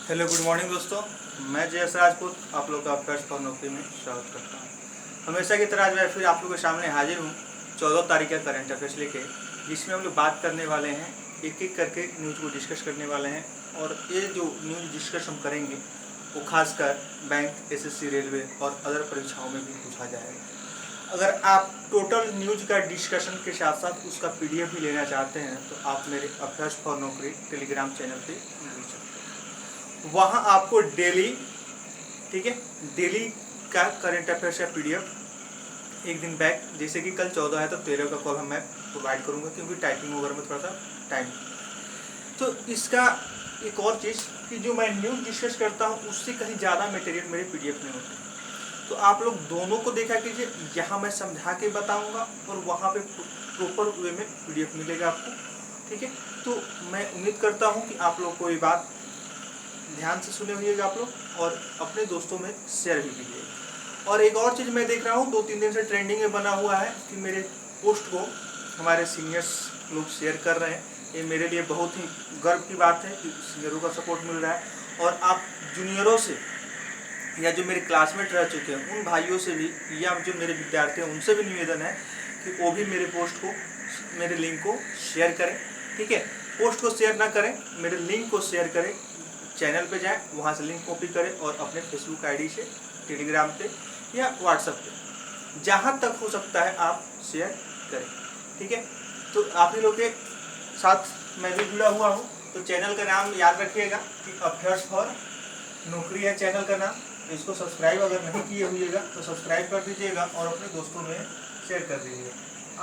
Hello good morning दोस्तों। मैं जयस राजपूत आप लोग का फर्स्ट फॉर नौकरी में स्वागत करता हूँ। हमेशा की तरह आज मैं फिर आप लोगों के सामने हाजिर हूँ 14 तारीख का करंट अफेयर्स लेके, जिसमें हम लोग बात करने वाले हैं, एक एक करके न्यूज़ को डिस्कस करने वाले हैं। और ये जो न्यूज़ डिस्कस हम करेंगे वो खासकर बैंक, एसएससी, रेलवे और अदर परीक्षाओं में भी पूछा जाएगा। अगर आप टोटल न्यूज़ का डिस्कशन के साथ साथ उसका पीडीएफ भी लेना चाहते हैं तो आप मेरे अफेयर्स फॉर नौकरी टेलीग्राम चैनल पे मिल सकते हैं। वहाँ आपको डेली, ठीक है, डेली का करंट अफेयर्स का पीडीएफ एक दिन बैक, जैसे कि कल 14 है तो 13 का कॉल मैं प्रोवाइड करूँगा, क्योंकि टाइपिंग वगैरह में थोड़ा सा टाइम। तो इसका एक और चीज़ कि जो मैं न्यूज़ डिस्कस करता हूँ उससे कहीं ज़्यादा मटेरियल मेरे पीडीएफ में होते हैं। तो आप लोग दोनों को देखा कीजिए, यहाँ मैं समझा के बताऊँगा और वहाँ पे प्रॉपर वे में पीडीएफ मिलेगा आपको, ठीक है। तो मैं उम्मीद करता हूँ कि आप लोग को ये बात ध्यान से सुने हुएगा आप लोग, और अपने दोस्तों में शेयर भी कीजिएगा। और एक और चीज़ मैं देख रहा हूँ 2-3 दिन से ट्रेंडिंग में बना हुआ है कि मेरे पोस्ट को हमारे सीनियर्स लोग शेयर कर रहे हैं। ये मेरे लिए बहुत ही गर्व की बात है कि सीनियरों का सपोर्ट मिल रहा है। और आप जूनियरों से या जो मेरे क्लासमेट रह चुके हैं उन भाइयों से भी, या जो मेरे विद्यार्थी हैं उनसे भी निवेदन है कि वो भी मेरे पोस्ट को, मेरे लिंक को शेयर करें, ठीक है। पोस्ट को शेयर ना करें, मेरे लिंक को शेयर करें, चैनल पे जाएं, वहाँ से लिंक कॉपी करें और अपने फेसबुक आईडी से, टेलीग्राम पे या व्हाट्सएप पे, जहाँ तक हो सकता है आप शेयर करें, ठीक है। तो आप ही लोग के साथ मैं भी जुड़ा हुआ हूँ। तो चैनल का नाम याद रखिएगा कि अफेयर्स फॉर नौकरी है चैनल का नाम। इसको सब्सक्राइब अगर नहीं किए हुइएगा तो सब्सक्राइब कर दीजिएगा और अपने दोस्तों में शेयर कर दीजिएगा।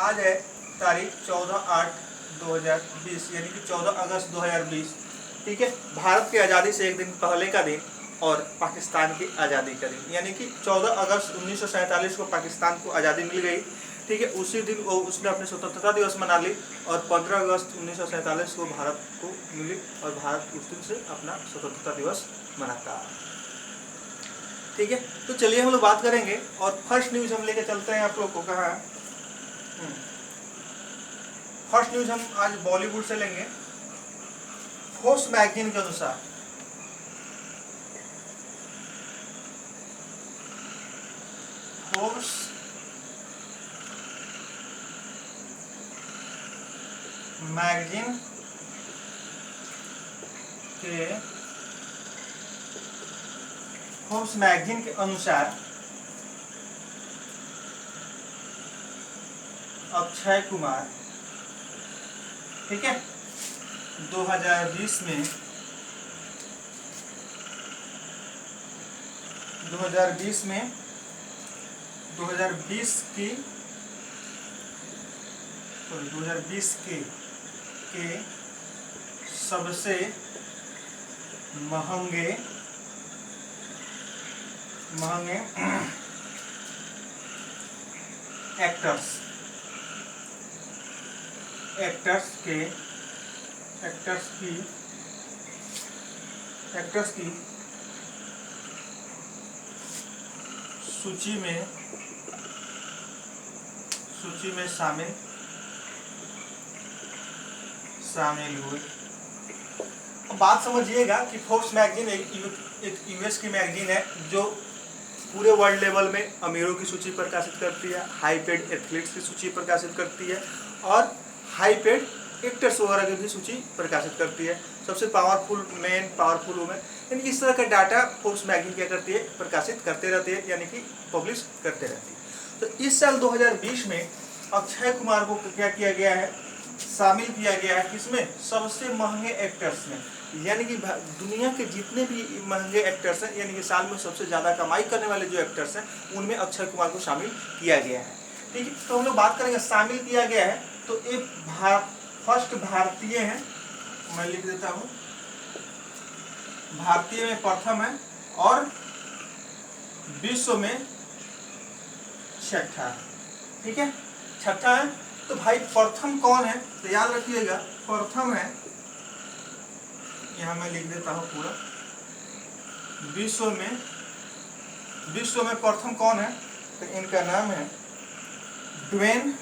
आज है तारीख 14/8/2020, यानी कि 14 अगस्त 2020, ठीक है। भारत की आज़ादी से एक दिन पहले का दिन और पाकिस्तान की आज़ादी का दिन, यानी कि 14 अगस्त 1947 को पाकिस्तान को आज़ादी मिल गई, ठीक है। उसी दिन वो उसने अपनी स्वतंत्रता दिवस मना ली और 15 अगस्त 1947 को भारत को मिली और भारत उस दिन से अपना स्वतंत्रता दिवस मनाता है, ठीक है। तो चलिए हम लोग बात करेंगे और फर्स्ट न्यूज़ हम लेके चलते हैं आप लोग को। कहाँ फर्स्ट न्यूज़ हम आज बॉलीवुड से लेंगे। फोर्ब्स मैगजीन के अनुसार फोर्ब्स मैगजीन के फोर्ब्स मैगजीन के अनुसार अक्षय कुमार, ठीक है, 2020 में 2020 में 2020 की 2020 के सबसे महंगे एक्टर्स की सूची में शामिल हुए। बात समझिएगा कि फोर्ब्स मैगजीन एक यूएस की मैगजीन है जो पूरे वर्ल्ड लेवल में अमीरों की सूची प्रकाशित करती है, हाई पेड एथलीट्स की सूची प्रकाशित करती है और हाई पेड एक्टर्स वगैरह की भी सूची प्रकाशित करती है, सबसे पावरफुल मैन, पावरफुल वुमेन, यानी इस तरह का डाटा फोर्ब्स मैगजीन क्या करती है, प्रकाशित करते रहती है, यानी कि पब्लिश करते रहती है। तो इस साल 2020 में अक्षय कुमार को क्या किया गया है, शामिल किया गया है किसमें, सबसे महंगे एक्टर्स में, यानी कि दुनिया के जितने भी महंगे एक्टर्स हैं, यानी कि साल में सबसे ज़्यादा कमाई करने वाले जो एक्टर्स हैं उनमें अक्षय कुमार को शामिल किया गया है, ठीक है। तो हम लोग बात करेंगे शामिल किया गया है, तो एक फर्स्ट भारतीय है, मैं लिख देता हूँ, भारतीय में प्रथम है और विश्व में छठा, ठीक है, छठा है। तो भाई प्रथम कौन है, तो याद रखिएगा प्रथम है, यहाँ मैं लिख देता हूँ पूरा, विश्व में प्रथम कौन है, तो इनका नाम है ड्वेन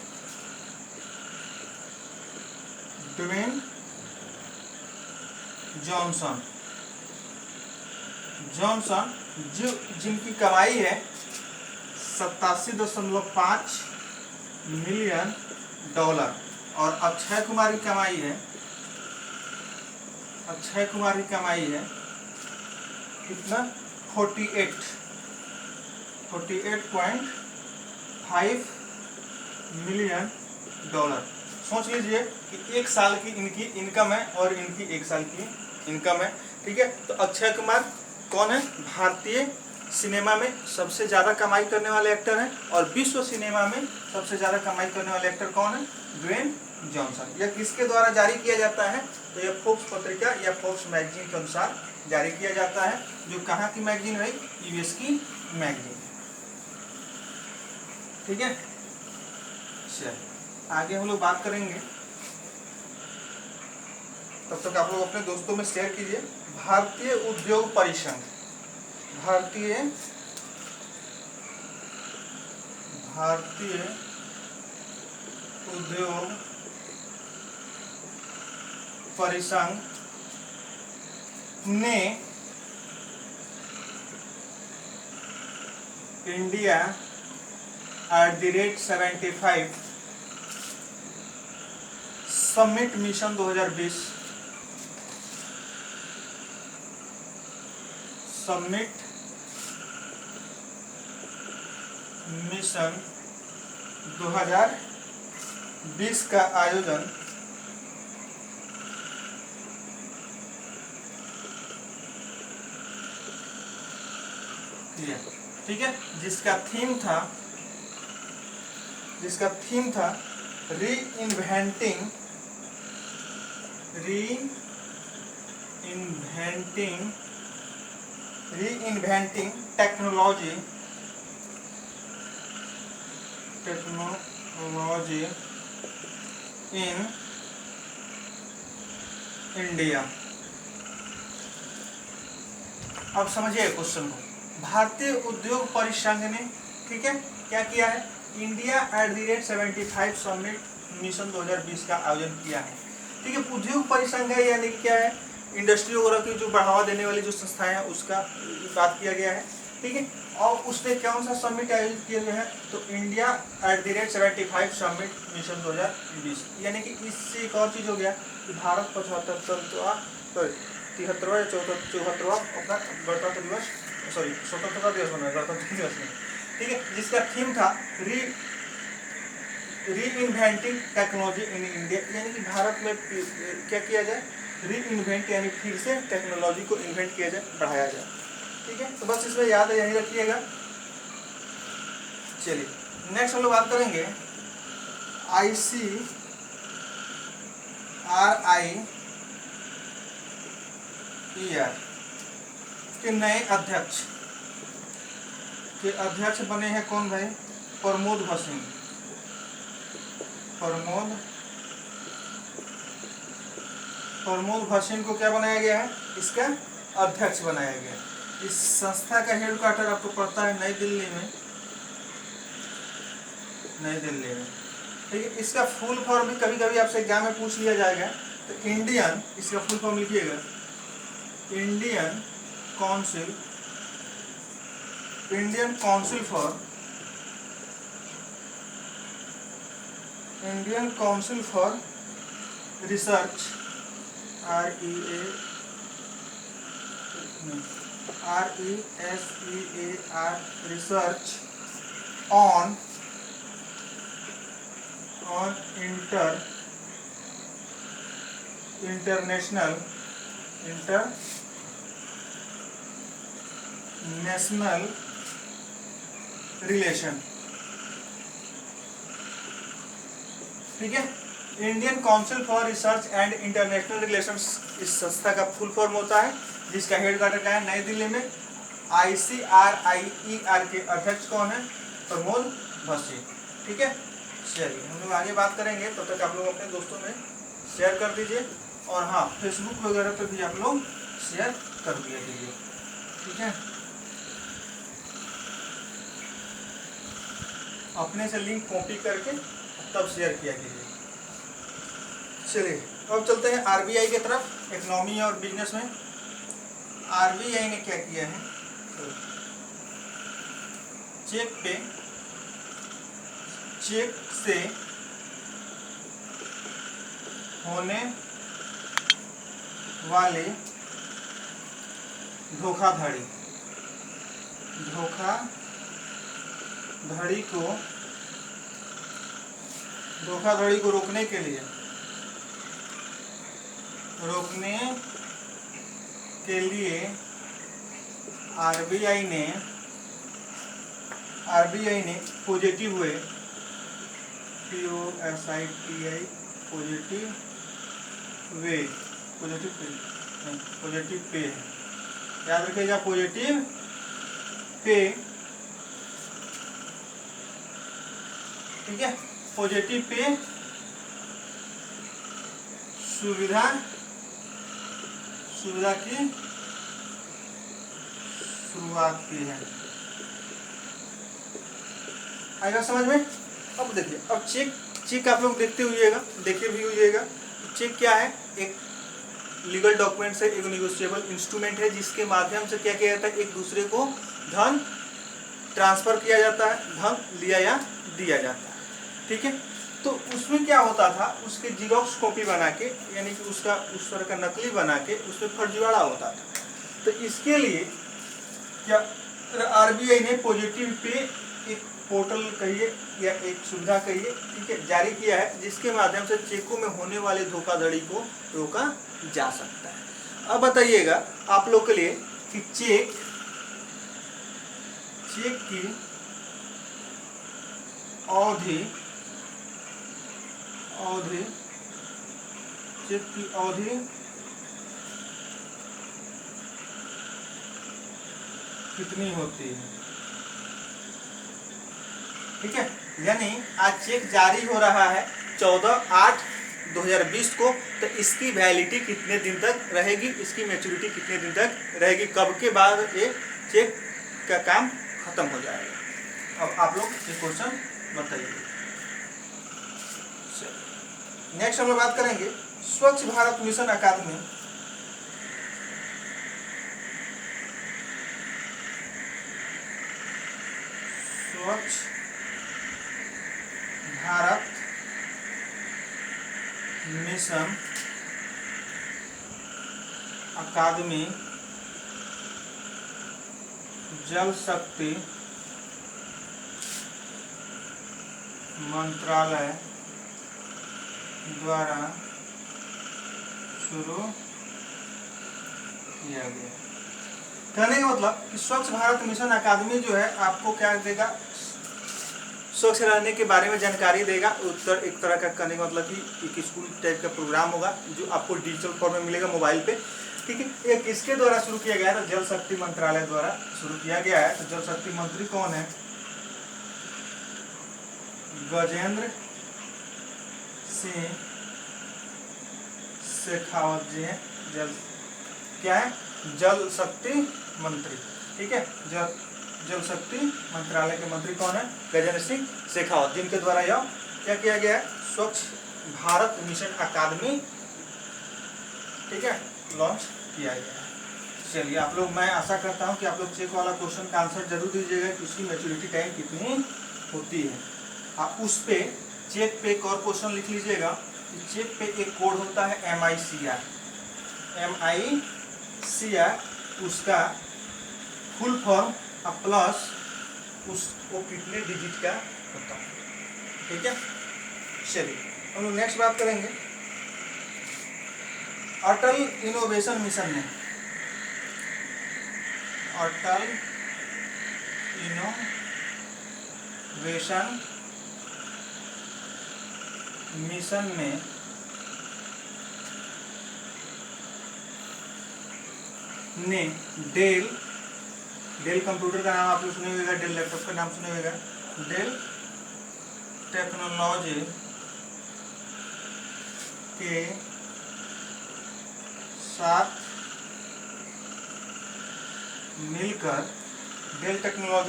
जॉनसन, जॉनसन, जो जिनकी कमाई है 87.5 मिलियन डॉलर, और अक्षय कुमार की कमाई है, अक्षय कुमार की कमाई है कितना 48.5 मिलियन डॉलर। सोच लीजिए कि एक साल की इनकी इनकम है और इनकी एक साल की इनकम है। ठीक है, तो अक्षय कुमार कौन है? भारतीय सिनेमा में सबसे ज़्यादा कमाई करने वाले एक्टर हैं, और विश्व सिनेमा में सबसे ज़्यादा कमाई करने वाले एक्टर कौन है? Dwayne Johnson. यह किसके द्वारा जारी किया जाता है? तो यह फोर्ब्स पत्रिका या फोर्ब्स मैगजीन के अनुसार जारी किया जाता है, जो कहाँ की मैगजीन है? यूएस की मैगजीन। ठीक है, चलिए आगे हम लोग बात करेंगे। तब तक आप लोग अपने दोस्तों में शेयर कीजिए। भारतीय उद्योग परिसंघ, भारतीय उद्योग परिसंघ ने India @75 summit mission 2020, summit mission 2020 का आयोजन किया। ठीक है, जिसका थीम था रीइन्वेंटिंग टेक्नोलॉजी इन इंडिया। अब समझिए क्वेश्चन को। भारतीय उद्योग परिसंघ ने, ठीक है, क्या किया है? इंडिया @75 समिट मिशन 2020 का आयोजन किया है। ठीक है, उद्योग परिसंघ है यानी कि क्या है? इंडस्ट्री वगैरह की जो बढ़ावा देने वाली जो संस्थाएं हैं उसका बात किया गया है। ठीक है, और उसने कौन सा समिट आयोजित किया गया है? तो इंडिया @75 समिट मिशन 2020, यानी कि इससे एक और चीज हो गया कि भारत 73वां या 74वां अपना गणतंत्र दिवस, सॉरी स्वतंत्रता दिवस बना, गणतंत्र दिवस में। ठीक है, जिसका थीम था रीइन्वेंटिंग टेक्नोलॉजी इन इंडिया, यानी कि भारत में क्या किया जाए? रीइन्वेंट, यानी फिर से टेक्नोलॉजी को इन्वेंट किया जाए, बढ़ाया जाए। ठीक है, तो बस इसमें याद है, यही रखिएगा। चलिए नेक्स्ट हम लोग बात करेंगे ICRIER के नए अध्यक्ष बने हैं कौन भाई? प्रमोद भसीन। प्रमोद भसीन को क्या बनाया गया है? इसका अध्यक्ष बनाया गया। इस संस्था का हेडक्वार्टर आपको पड़ता है नई दिल्ली में। ठीक है, इसका फुल फॉर्म भी कभी कभी आपसे एग्जाम में पूछ लिया जाएगा। तो इंडियन, इसका फुल फॉर्म लिखिएगा, Indian council for research, RESEAR, research on international relation. ठीक है, Indian council for research and international relations इस संस्था का फुल फॉर्म होता है, जिसका हेडक्वार्टर क्या है? नई दिल्ली में। ICRIER के अध्यक्ष कौन है? प्रमोद भसीन। ठीक है, चलिए हम लोग आगे बात करेंगे। तब तक आप लोग अपने दोस्तों में शेयर कर दीजिए, और हाँ फेसबुक वगैरह पे भी आप लोग शेयर कर दिया कीजिए। ठीक है, अपने से लिंक कॉपी करके तब शेयर किया कीजिए। चलिए अब चलते हैं RBI की तरफ, इकोनॉमी और बिजनेस में। आरबीआई ने क्या किया है, चेक से होने वाले धोखाधड़ी को रोकने के लिए आरबीआई ने positive way, POSITI, positive pay, याद रखिएगा पॉजिटिव पे, ठीक है, पॉजिटिव पे सुविधा की शुरुआत की है। आएगा समझ में? अब देखिए, अब चेक आप लोग देखे भी होइएगा। चेक क्या है? एक लीगल डॉक्यूमेंट है, एक निगोशिएबल इंस्ट्रूमेंट है, जिसके माध्यम से क्या किया जाता है, एक दूसरे को धन ट्रांसफर किया जाता है, धन लिया या दिया जाता है, ठीक है। तो उसमें क्या होता था, उसके जीरोक्स कॉपी बना के, यानी कि उसका उस तरह का नकली बना के उसमें फर्जीवाड़ा होता था। तो इसके लिए क्या आरबीआई ने पॉजिटिव पे एक पोर्टल कहिए या एक सुविधा कहिए, ठीक है, जारी किया है, जिसके माध्यम से चेकों में होने वाले धोखाधड़ी को रोका जा सकता है। अब बताइएगा आप लोग के लिए कि चेक की अवधि कितनी होती है, ठीक है। यानी आज चेक जारी हो रहा है 14/8/2020 को, तो इसकी वैलिडिटी कितने दिन तक रहेगी, इसकी मैच्योरिटी कितने दिन तक रहेगी, कब के बाद ये चेक का काम खत्म हो जाएगा। अब आप लोग ये क्वेश्चन बताइए। नेक्स्ट हम लोग बात करेंगे स्वच्छ भारत मिशन अकादमी। स्वच्छ भारत मिशन अकादमी जल शक्ति मंत्रालय द्वारा शुरू किया गया। कहने का मतलब कि स्वच्छ भारत मिशन अकादमी जो है आपको क्या देगा, स्वच्छ रहने के बारे में जानकारी देगा। एक तरह का कहने का मतलब कि एक स्कूल टाइप का प्रोग्राम होगा जो आपको डिजिटल फॉर्म में मिलेगा मोबाइल पे, ठीक है। ये किसके द्वारा शुरू किया गया है? तो जल शक्ति मंत्रालय द्वारा शुरू किया गया है। तो जल शक्ति मंत्री कौन है? गजेंद्र सिंह शेखावत जी हैं। क्या है? जल शक्ति मंत्री, ठीक है। जल शक्ति मंत्रालय के मंत्री कौन है? गजेंद्र सिंह शेखावत, जिनके द्वारा यह क्या किया गया है, स्वच्छ भारत मिशन अकादमी, ठीक है, लॉन्च किया गया है। चलिए आप लोग, मैं आशा करता हूं कि आप लोग चेक वाला क्वेश्चन का आंसर जरूर दीजिएगा कि उसकी मैच्योरिटी टाइम कितनी होती है। आप उस पे चेक पे एक और क्वेश्चन लिख लीजिएगा। चेक पे एक कोड होता है MICR, उसका फुल फॉर्म प्लस वो कितने डिजिट का होता है, ठीक है। चलिए हम लोग नेक्स्ट बात करेंगे अटल इनोवेशन मिशन में। अटल इनोवेशन मिशन में ने डेल कंप्यूटर का नाम आप लोग सुने होगा, डेल लैपटॉप का नाम सुने होगा, डेल टेक्नोलॉजी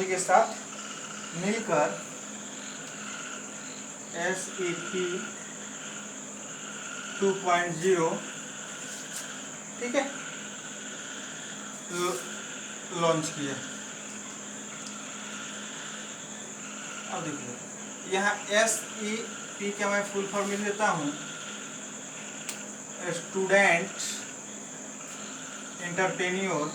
के साथ मिलकर SAP 2.0, ठीक है, लॉन्च किया। अब देखिए यहाँ SEP का मैं फुल फॉर्म लिख देता हूँ, स्टूडेंट एंटरप्रेन्योर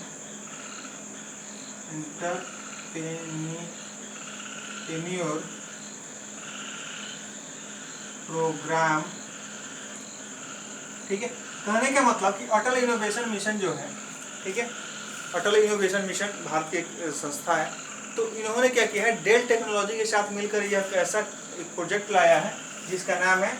प्रोग्राम। ठीक है, कहने का मतलब कि अटल इनोवेशन मिशन जो है, ठीक है, अटल इनोवेशन मिशन भारत की एक संस्था है। तो इन्होंने क्या किया है, डेल टेक्नोलॉजी के साथ मिलकर यह ऐसा एक प्रोजेक्ट लाया है जिसका नाम है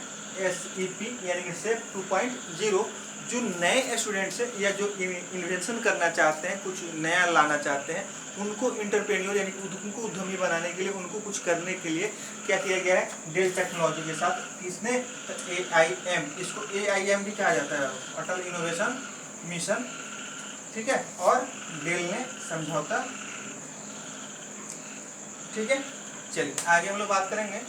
SEP यानी कि SEP 2.0। जो नए स्टूडेंट्स हैं या जो इन्वेंशन करना चाहते हैं, कुछ नया लाना चाहते हैं, उनको इंटरप्रेन्योर यानी उनको उद्यमी बनाने के लिए, उनको कुछ करने के लिए क्या किया गया है, डेल टेक्नोलॉजी के साथ। इसने AIM, इसको AIM भी कहा जाता है, अटल इनोवेशन मिशन, ठीक है, और डेल ने समझौता। ठीक है, चलिए आगे हम लोग बात करेंगे।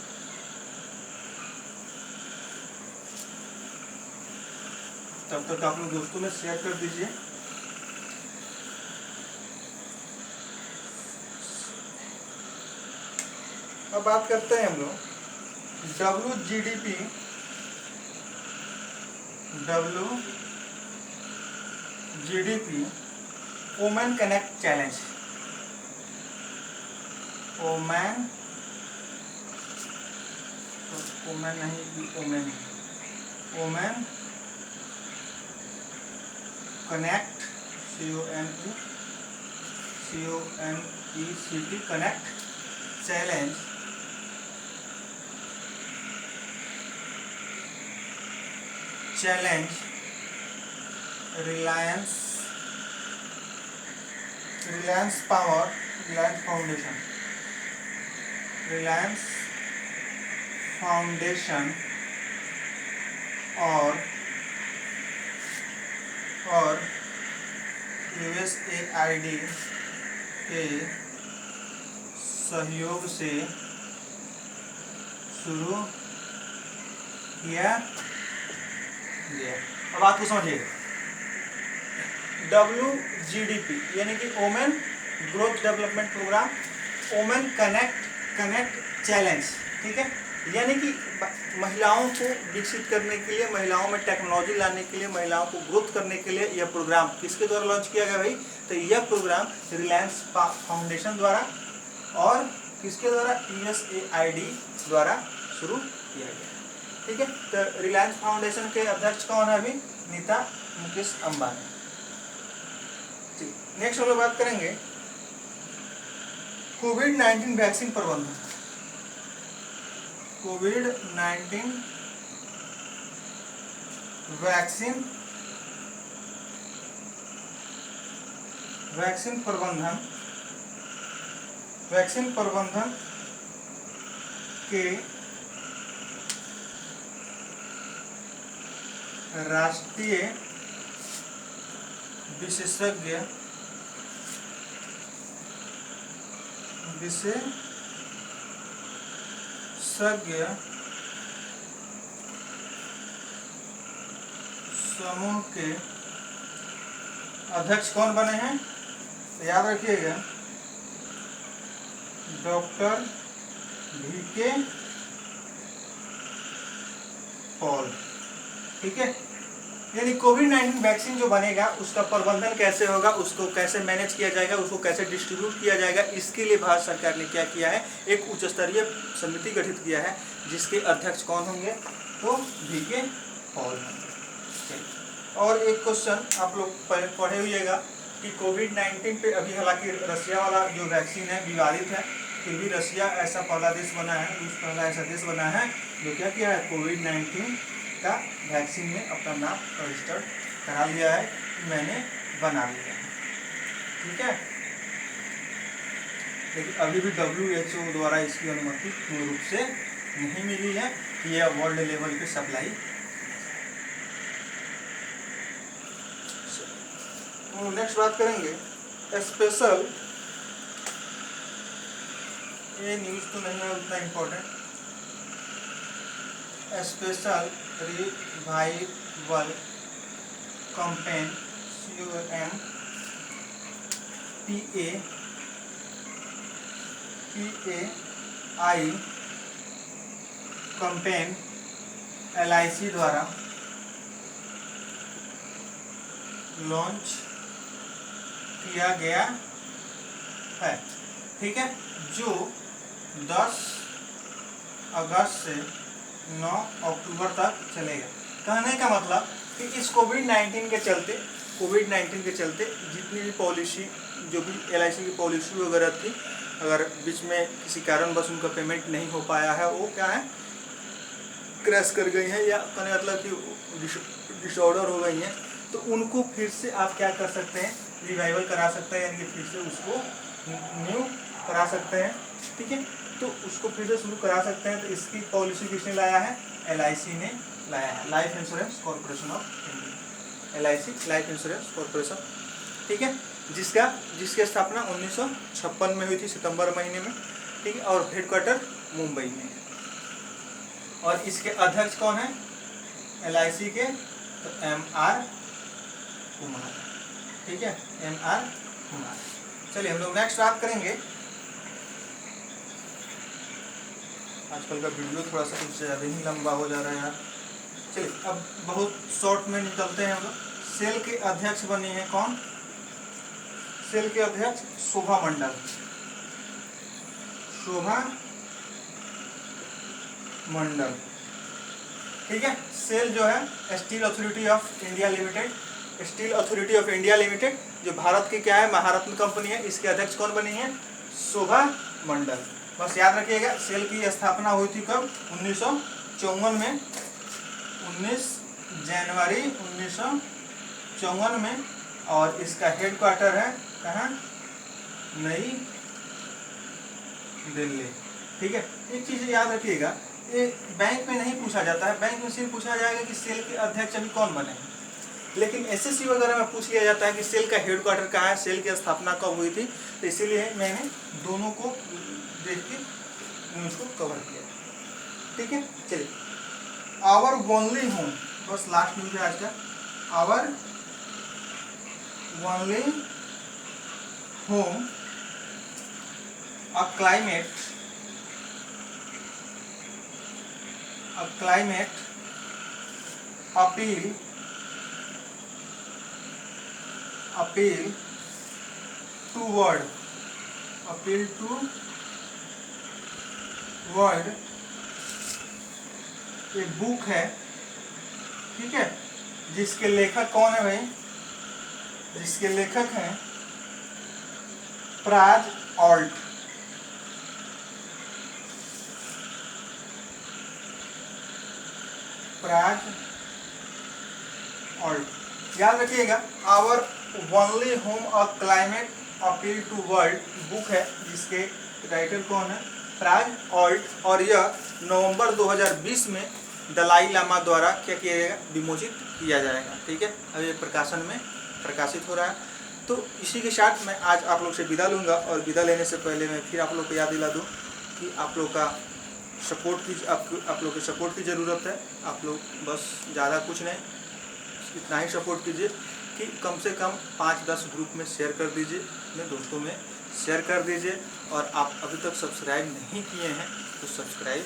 तब तक आप लोग दोस्तों में शेयर कर दीजिए। अब बात करते हैं हम लोग WGDP women connect challenge. Women connect CONECT connect challenge Reliance foundation और USAID के सहयोग से शुरू किया गया। अब बात को समझिए, WGDP यानी कि women growth development program, women connect challenge, ठीक है, यानी कि महिलाओं को विकसित करने के लिए, महिलाओं में टेक्नोलॉजी लाने के लिए, महिलाओं को ग्रोथ करने के लिए यह प्रोग्राम किसके द्वारा लॉन्च किया गया भाई? तो यह प्रोग्राम रिलायंस फाउंडेशन द्वारा और किसके द्वारा? USAID द्वारा शुरू किया गया। ठीक है, तो रिलायंस फाउंडेशन के अध्यक्ष कौन है अभी? नीता मुकेश अंबानी। ठीक, नेक्स्ट हम लोग बात करेंगे कोविड-19 वैक्सीन प्रबंधन। कोविड-19 वैक्सीन प्रबंधन के राष्ट्रीय विशेषज्ञ समूह के अध्यक्ष कौन बने हैं? तो याद रखिएगा, डॉक्टर VK पॉल। ठीक है, यानी कोविड-19 वैक्सीन जो बनेगा उसका प्रबंधन कैसे होगा, उसको कैसे मैनेज किया जाएगा, उसको कैसे डिस्ट्रीब्यूट किया जाएगा, इसके लिए भारत सरकार ने क्या किया है, एक उच्च स्तरीय समिति गठित किया है जिसके अध्यक्ष कौन होंगे? तो VK पॉल होंगे। और एक क्वेश्चन आप लोग पढ़े हुइएगा कि कोविड-19 पे अभी हालांकि रसिया वाला जो वैक्सीन है विवादित है, फिर भी रसिया ऐसा पहला देश बना है, पहला ऐसा देश बना है जो क्या किया है, कोविड-19 का वैक्सीन में अपना नाम रजिस्टर्ड करा लिया है, मैंने बना लिया है। ठीक है, लेकिन अभी भी WHO द्वारा इसकी अनुमति पूर्ण रूप से नहीं मिली है कि यह वर्ल्ड लेवल पे सप्लाई। नेक्स्ट बात करेंगे स्पेशल, ये न्यूज़ तो नहीं है उतना important, special revival campaign PAI campaign LIC द्वारा लॉन्च किया गया है, ठीक है, जो 10 अगस्त से 9 अक्टूबर तक चलेगा। कहने का मतलब कि इस कोविड-19 के चलते जितनी भी पॉलिसी, जो भी LIC की पॉलिसी वगैरह थी, अगर बीच में किसी कारणवश उनका पेमेंट नहीं हो पाया है, वो क्या है, क्रैश कर गई है, या कहने मतलब कि डिसऑर्डर हो गई हैं, तो उनको फिर से आप क्या कर सकते हैं, रिवाइवल करा सकते हैं, यानी कि फिर से उसको न्यू करा सकते हैं, ठीक है, तो उसको फिर से शुरू करा सकते हैं। तो इसकी पॉलिसी किसने लाया है, LIC ने लाया है, life insurance corporation of India, LIC life insurance corporation, ठीक है, जिसकी स्थापना 1956 में हुई थी, सितंबर महीने में, ठीक है, और हेडक्वार्टर मुंबई में है। और इसके अध्यक्ष कौन है LIC के, तो MR कुमार, ठीक है, MR कुमार। चलिए हम लोग नेक्स्ट बात करेंगे। आजकल का वीडियो थोड़ा सा कुछ ज़्यादा ही लंबा हो जा रहा है यार। चलिए अब बहुत शॉर्ट में निकलते हैं हम लोग। सेल के अध्यक्ष बने हैं कौन, सेल के अध्यक्ष शोभा मंडल, शोभा मंडल, ठीक है। सेल जो है steel authority of India limited, steel authority of India limited जो भारत की क्या है, महारत्न कंपनी है, इसके अध्यक्ष कौन बनी है, शोभा मंडल। बस याद रखिएगा, सेल की स्थापना हुई थी कब, 1954 में, 19 जनवरी 1954 में, और इसका हेडक्वार्टर है कहाँ, नई दिल्ली, ठीक है। एक चीज़ याद रखिएगा, ये बैंक में नहीं पूछा जाता है, बैंक में सिर्फ पूछा जाएगा कि सेल के अध्यक्ष अभी कौन बने हैं, लेकिन SSC वगैरह में पूछ लिया जाता है कि सेल का हेडक्वार्टर कहाँ है, सेल की स्थापना कब हुई थी, तो इसीलिए मैंने दोनों को देख के न्यूज़ को कवर किया, ठीक है। चलिए, आवर ओनली होम, बस लास्ट न्यूज है आज का, our only home a climate appeal to world ये बुक है, ठीक है, जिसके लेखक कौन है भाई, जिसके लेखक हैं प्राज ऑल्ट, प्राज ऑल्ट। याद रखिएगा, our only home a climate appeal to world book है, जिसके राइटर कौन है, प्राज ऑल्ट, और यह नवंबर 2020 में दलाई लामा द्वारा क्या किया जाएगा, विमोचित किया जाएगा, ठीक है। अब ये प्रकाशन में प्रकाशित हो रहा है। तो इसी के साथ मैं आज आप लोग से विदा लूँगा, और विदा लेने से पहले मैं फिर आप लोग को याद दिला दूँ कि आप लोग का सपोर्ट की, आप लोग के सपोर्ट की ज़रूरत है। आप लोग बस ज़्यादा कुछ नहीं, इतना ही सपोर्ट कीजिए कि कम से कम 5-10 ग्रुप में शेयर कर दीजिए, अपने दोस्तों में शेयर कर दीजिए, और आप अभी तक सब्सक्राइब नहीं किए हैं तो सब्सक्राइब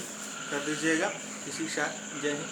कर दीजिएगा। इसी के साथ जय हिंद।